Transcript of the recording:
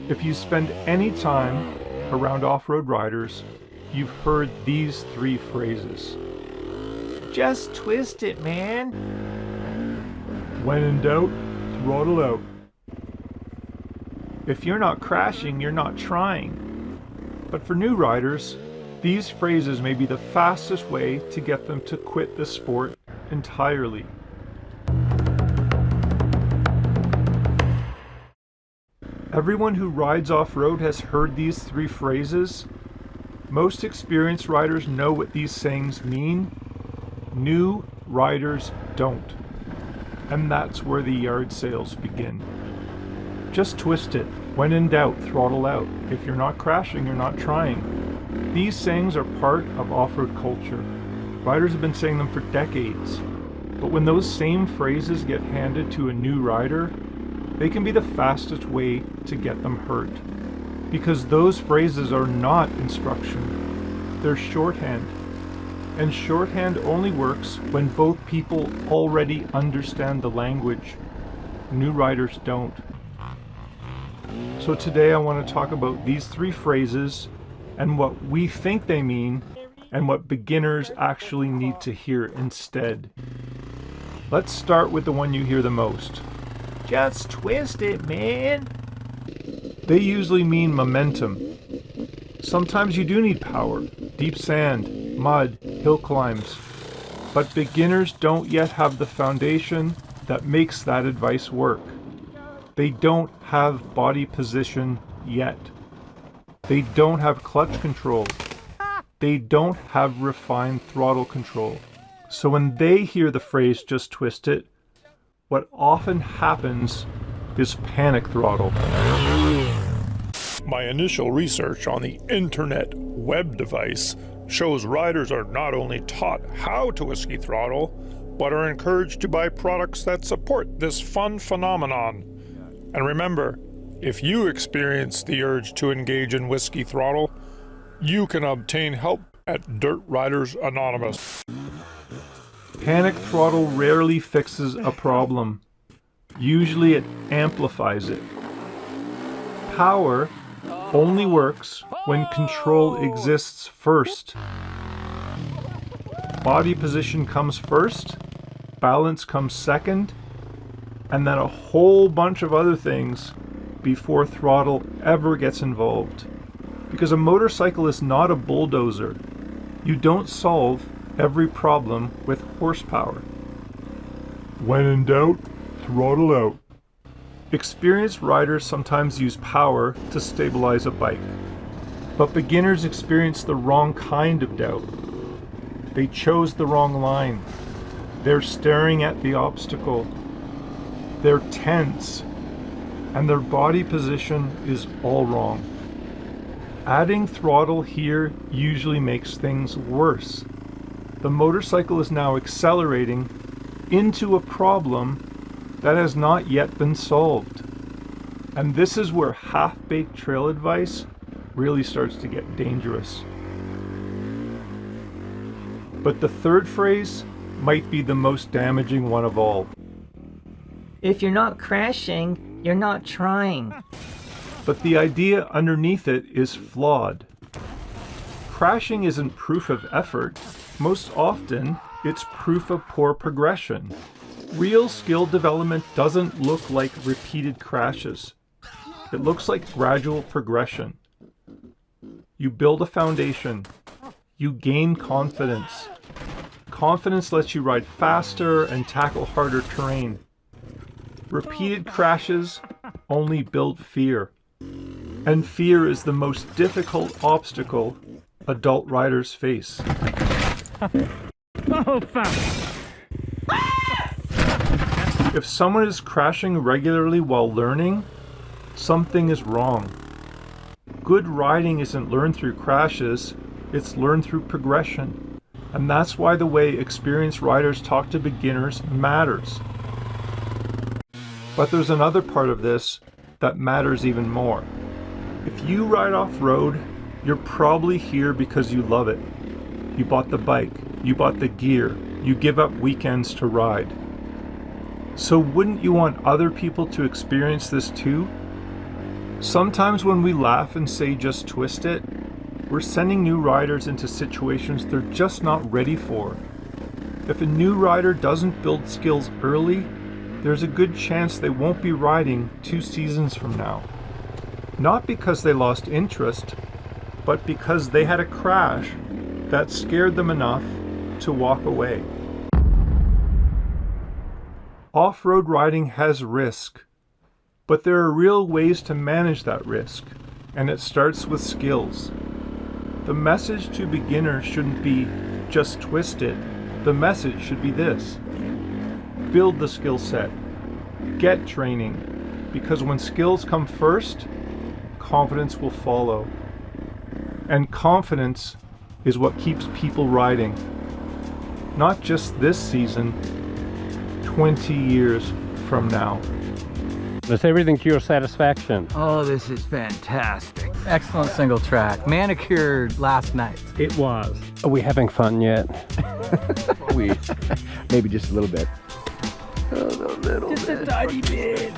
If you spend any time around off-road riders, you've heard these three phrases. Just twist it, man. When in doubt, throttle out. If you're not crashing, you're not trying. But for new riders, these phrases may be the fastest way to get them to quit the sport entirely. Everyone who rides off-road has heard these three phrases. Most experienced riders know what these sayings mean. New riders don't. And that's where the yard sales begin. Just twist it. When in doubt, throttle out. If you're not crashing, you're not trying. These sayings are part of off-road culture. Riders have been saying them for decades. But when those same phrases get handed to a new rider, they can be the fastest way to get them hurt. Because those phrases are not instruction. They're shorthand. And shorthand only works when both people already understand the language. New riders don't. So today I want to talk about these three phrases and what we think they mean and what beginners actually need to hear instead. Let's start with the one you hear the most. Just twist it, man. They usually mean momentum. Sometimes you do need power, deep sand, mud, hill climbs. But beginners don't yet have the foundation that makes that advice work. They don't have body position yet. They don't have clutch control. They don't have refined throttle control. So when they hear the phrase just twist it, what often happens is panic throttle. My initial research on the internet web device shows riders are not only taught how to whiskey throttle, but are encouraged to buy products that support this fun phenomenon. And remember, if you experience the urge to engage in whiskey throttle, you can obtain help at Dirt Riders Anonymous. Panic throttle rarely fixes a problem. Usually it amplifies it. Power only works when control exists first. Body position comes first, balance comes second, and then a whole bunch of other things before throttle ever gets involved. Because a motorcycle is not a bulldozer. You don't solve every problem with horsepower. When in doubt, throttle out. Experienced riders sometimes use power to stabilize a bike. But beginners experience the wrong kind of doubt. They chose the wrong line. They're staring at the obstacle. They're tense. And their body position is all wrong. Adding throttle here usually makes things worse. The motorcycle is now accelerating into a problem that has not yet been solved. And this is where half-baked trail advice really starts to get dangerous. But the third phrase might be the most damaging one of all. If you're not crashing, you're not trying. But the idea underneath it is flawed. Crashing isn't proof of effort. Most often, it's proof of poor progression. Real skill development doesn't look like repeated crashes. It looks like gradual progression. You build a foundation. You gain confidence. Confidence lets you ride faster and tackle harder terrain. Repeated crashes only build fear. And fear is the most difficult obstacle adult riders face. Oh, fuck! If someone is crashing regularly while learning, something is wrong. Good riding isn't learned through crashes, it's learned through progression. And that's why the way experienced riders talk to beginners matters. But there's another part of this that matters even more. If you ride off-road, you're probably here because you love it. You bought the bike, you bought the gear, you give up weekends to ride. So wouldn't you want other people to experience this too? Sometimes when we laugh and say just twist it, we're sending new riders into situations they're just not ready for. If a new rider doesn't build skills early, there's a good chance they won't be riding 2 seasons from now. Not because they lost interest, but because they had a crash that scared them enough to walk away. Off-road riding has risk, but there are real ways to manage that risk, and it starts with skills. The message to beginners shouldn't be just twist it. The message should be this: build the skill set, get training, because when skills come first, confidence will follow. And confidence is what keeps people riding. Not just this season, 20 years from now. Was everything to your satisfaction? Oh, this is fantastic. Excellent single track. Manicured last night. It was. Are we having fun yet? We maybe just a little bit. Just a tiny bit.